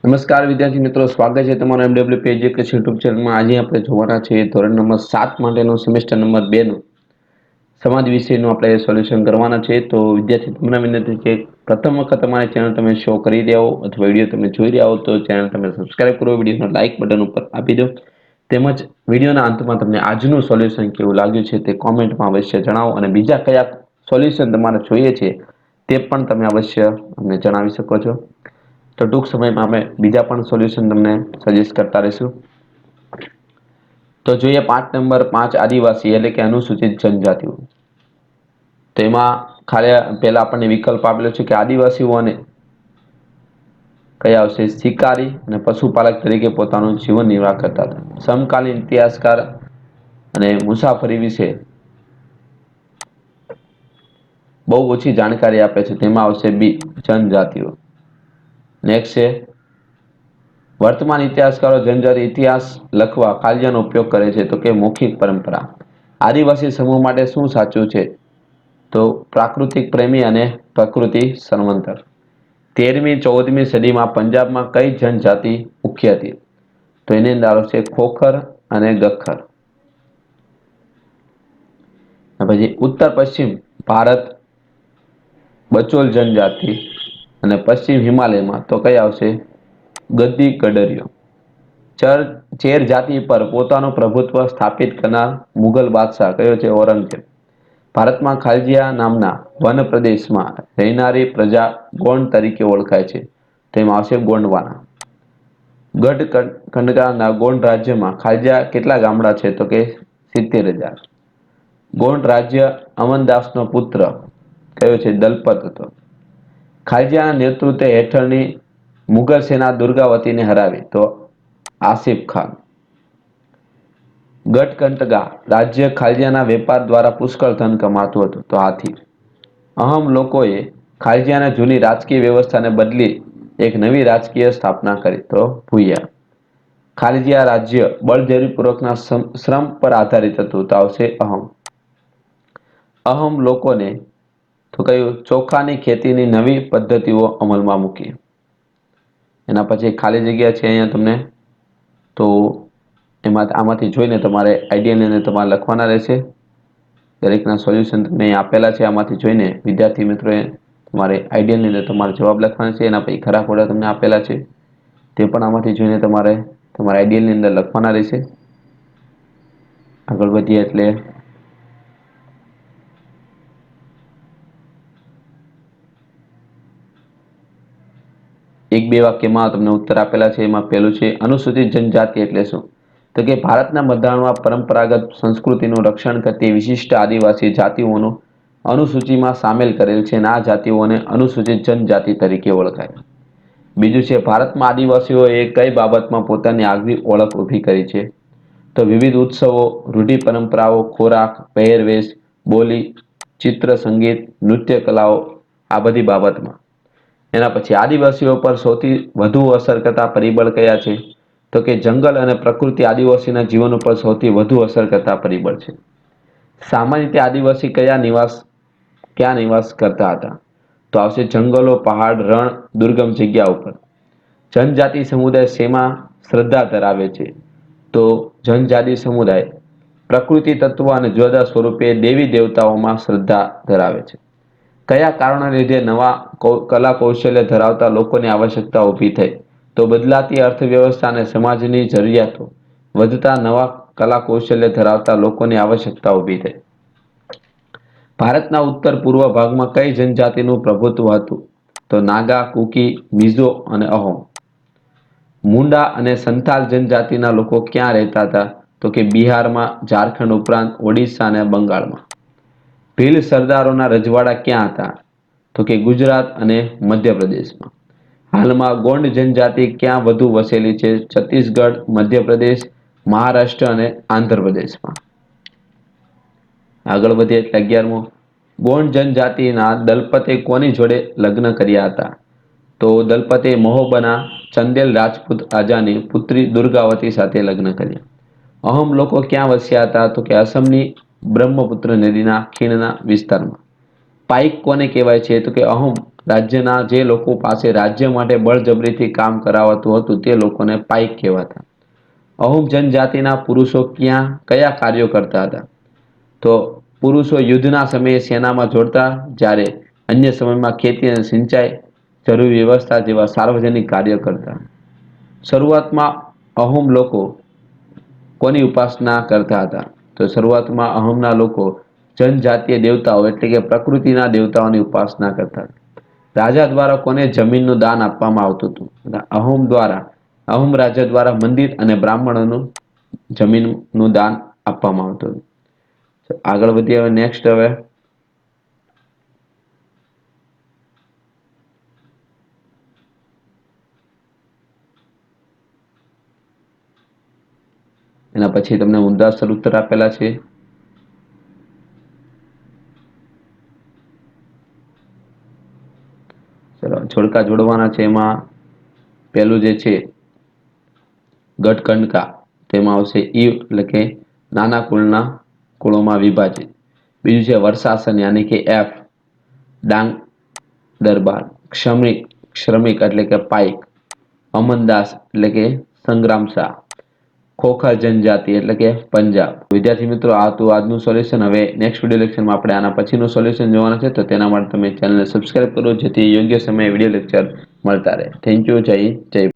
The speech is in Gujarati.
નમસ્કાર વિદ્યાર્થી મિત્રો, સ્વાગત છે તમારું એમડબલ્યુ પેજ યુટ્યુબ ચેનલમાં। આજે આપણે જોવાના છે ધોરણ નંબર 7 માટેનો સેમેસ્ટર નંબર 2 નો સમાજ વિષયનું આપણે સોલ્યુશન કરવાના છે। તો વિદ્યાર્થી તમને વિનંતી છે, પ્રથમ વખત તમારી ચેનલ તમે શો કરી રહ્યા હો અથવા વિડીયો તમે જોઈ રહ્યા હો તો ચેનલ તમે સબસ્ક્રાઇબ કરો, વિડીયોનો લાઇક બટન ઉપર આપી દો, તેમજ વિડીયોના અંતમાં તમને આજનું સોલ્યુશન કેવું લાગ્યું છે તે કોમેન્ટમાં અવશ્ય જણાવો, અને બીજા કયા સોલ્યુશન તમારે જોઈએ છે તે પણ તમે અવશ્ય અમને જણાવી શકો છો। તો ટૂંક સમયમાં આપણે બીજા પણ સોલ્યુશન તમને સજેસ્ટ કરતા રહીશું। તો જોઈએ પાઠ નંબર 5, આદિવાસી એટલે કે અનુસૂચિત જનજાતિઓ। તો એમાં પહેલા આપણને વિકલ્પ આપેલો છે કે આદિવાસીઓને કયા આવશે? શિકારી અને પશુપાલક તરીકે પોતાનું જીવન નિર્વાહ કરતા હતા। સમકાલીન ઇતિહાસકાર અને મુસાફરી વિશે બહુ ઓછી જાણકારી આપે છે, તેમાં આવશે બી, જનજાતિઓ। નેક્સ્ટ છે વર્તમાન ઇતિહાસકારો જનજાતિ ઇતિહાસ લખવા કાવ્યનો ઉપયોગ કરે છે, તો કે મૌખિક પરંપરા। આદિવાસી સમૂહ માટે શું સાચું છે? તો પ્રાકૃતિક પ્રેમી અને પ્રકૃતિ સન્મંતર। 13મી-14મી સદીમાં પંજાબમાં કઈ જનજાતિ મુખ્ય હતી? તો એની અંદર આવશે ખોખર અને ગખ્ખર। પછી ઉત્તર પશ્ચિમ ભારત બચોલ જનજાતિ, અને પશ્ચિમ હિમાલયમાં તો કઈ આવશે? ગદ્દી કડરિયો। ચેર જાતિ પર પોતાનું પ્રભુત્વ સ્થાપિત કરનાર મુઘલ બાદશાહ કયો છે? ઔરંગઝેબ। ભારતમાં ખાલજીયા નામના વન પ્રદેશમાં રહેનારી પ્રજા ગોંડ તરીકે ઓળખાય છે, તેમાં આવશે ગોંડવાના। ગઢ કંડકાના ગોંડ રાજ્યમાં ખાલજીયા કેટલા ગામડા છે? તો કે 70,000। ગોંડ રાજ્ય અમનદાસનો પુત્ર કયો છે? દલપત હતો। ખાલજીયાના નેતૃત્વ હેઠળની મુઘલ સેના દુર્ગાવતીને હરાવી, તો આસિફ ખાન। ગઢકંટગા રાજ્ય ખાલજીયાના વેપાર દ્વારા પુષ્કળ ધન કમાતું હતું, તો હાથી। અહમ લોકોએ ખાલજીયાના જૂની રાજકીય વ્યવસ્થાને બદલી એક નવી રાજકીય સ્થાપના કરી, તો ભૂયા। ખાલજીયા રાજ્ય બળજબરીપૂર્વકના શ્રમ પર આધારિત હતું, તો આવશે અહમ। અહમ લોકોને તો કયું? ચોખાની ખેતીની નવી પદ્ધતિઓ અમલમાં મૂકી। એના પછી ખાલી જગ્યા છે અહીંયા તમને, તો આમાંથી જોઈને તમારે આઈડિયાની અંદર તમારે લખવાના રહેશે। દરેકના સોલ્યુશન તમને અહીં આપેલા છે, આમાંથી જોઈને વિદ્યાર્થી મિત્રોએ તમારે આઈડિયાની અંદર તમારે જવાબ લખવાના છે। એના પછી ખરા ખોટા તમને આપેલા છે, તે પણ આમાંથી જોઈને તમારે તમારા આઈડિયાની અંદર લખવાના રહેશે। આગળ વધીએ એટલે એક બે વાક્યમાં તમને ઉત્તર આપેલા છે। એમાં પહેલું છે અનુસૂચિત જનજાતિ એટલે શું? તો કે ભારતના બંધારણમાં પરંપરાગત સંસ્કૃતિનું રક્ષણ કરતી વિશિષ્ટ આદિવાસી જાતિઓનું અનુસૂચિમાં સામેલ કરેલ છે, અને આ જાતિઓને અનુસૂચિત જનજાતિ તરીકે ઓળખાય। બીજું છે ભારતમાં આદિવાસીઓએ કઈ બાબતમાં પોતાની આગવી ઓળખ ઊભી કરી છે? તો વિવિધ ઉત્સવો, રૂઢિ પરંપરાઓ, ખોરાક, પહેરવેશ, બોલી, ચિત્ર, સંગીત, નૃત્ય કલાઓ, આ બધી બાબતમાં। એના પછી આદિવાસીઓ પર સૌથી વધુ અસર કરતા પરિબળ કયા છે? તો કે જંગલ અને પ્રકૃતિ આદિવાસીના જીવન ઉપર સૌથી વધુ અસર કરતા પરિબળ છે। સામાન્ય રીતે આદિવાસી ક્યાં નિવાસ કરતા હતા? તો આવશે જંગલો, પહાડ, રણ, દુર્ગમ જગ્યા ઉપર। જનજાતિ સમુદાય શેમાં શ્રદ્ધા ધરાવે છે? તો જનજાતિ સમુદાય પ્રકૃતિ તત્વ અને જુદા સ્વરૂપે દેવી દેવતાઓમાં શ્રદ્ધા ધરાવે છે। કયા કારણોને લીધે નવા કલા કૌશલ્ય ધરાવતા લોકોની આવશ્યકતા ઊભી થઈ? તો બદલાતી અર્થવ્યવસ્થા અને સમાજની જરૂરિયાતો વધતા નવા કલા કૌશલ્ય ધરાવતા લોકોની આવશ્યકતા ઊભી થઈ। ભારતના ઉત્તર પૂર્વ ભાગમાં કઈ જનજાતિનું પ્રભુત્વ હતું? તો નાગા, કુકી, મિઝો અને અહોમ। મુંડા અને સંથાલ જનજાતિના લોકો ક્યાં રહેતા હતા? તો કે બિહારમાં, ઝારખંડ ઉપરાંત ઓડિશા અને બંગાળમાં। ભીલ સરદારોના રજવાડા ક્યાં હતા? તો કે ગુજરાત અને મધ્યપ્રદેશમાં। હાલમાં ગોંડ જનજાતિ ક્યાં વધુ વસેલી છે? છત્તીસગઢ, મધ્યપ્રદેશ, મહારાષ્ટ્ર અને આંધ્રપ્રદેશમાં। આગળ વધીએ એટલે 11મો, ગોંડ જનજાતિના દલપતે કોની જોડે લગ્ન કર્યા હતા? તો દલપતે મહોબના ચંદેલ રાજપૂત રાજાની પુત્રી દુર્ગાવતી સાથે લગ્ન કર્યા। અહમ લોકો ક્યાં વસ્યા હતા? તો કે અસમની બ્રહ્મપુત્ર નદીના ખીણના વિસ્તારમાં। પાઈક કોને કહેવાય છે? તો કે અહમ રાજ્યના જે લોકો પાસે રાજ્ય માટે બળજબરીથી કામ કરાવાતું હતું તે લોકોને પાઈક કહેવાતા. અહુમ જનજાતિના પુરુષો કયા કાર્યો કરતા હતા? તો પુરુષો યુદ્ધના સમયે સેનામાં જોડતા, જ્યારે અન્ય સમયમાં ખેતી અને સિંચાઈ, જરૂરી વ્યવસ્થા જેવા સાર્વજનિક કાર્ય કરતા. શરૂઆતમાં અહોમ લોકો કોની ઉપાસના કરતા હતા? તો શરૂઆતમાં અહોમના લોકો જનજાતીય દેવતાઓ એટલે કે પ્રકૃતિના દેવતાઓની ઉપાસના કરતા. રાજા દ્વારા કોને જમીનનું દાન આપવામાં આવતું હતું? અહોમ રાજા દ્વારા મંદિર અને બ્રાહ્મણોનું જમીનનું દાન આપવામાં આવતું હતું. આગળ વધીએ હવે નેક્સ્ટ હવે એના પછી તમને ઊંધા ઉત્તર આપેલા છે. ચલો જોડકા જોડવાના છે. એમાં પહેલું જે છે ગઢકંડકા, તેમાં આવશે ઈવ એટલે કે નાના કુળોમાં વિભાજિત. બીજું છે વર્ષાસન યાની કે એફ, ડાંગ દરબાર. શ્રમિક એટલે કે પાઈક. અમનદાસ એટલે કે સંગ્રામ શાહ. ખોખર જનજાતિ એટલે કે પંજાબ. વિદ્યાર્થી મિત્રો, આ તો આજનું સોલ્યુશન. હવે નેક્સ્ટ વિડીયો લેક્ચરમાં આપણે આના પછીનું સોલ્યુશન જોવાના છે, તો તેના માટે તમે ચેનલને સબસ્ક્રાઇબ કરો, જેથી યોગ્ય સમયે વિડીયો લેક્ચર મળતા રહે. Thank you. જય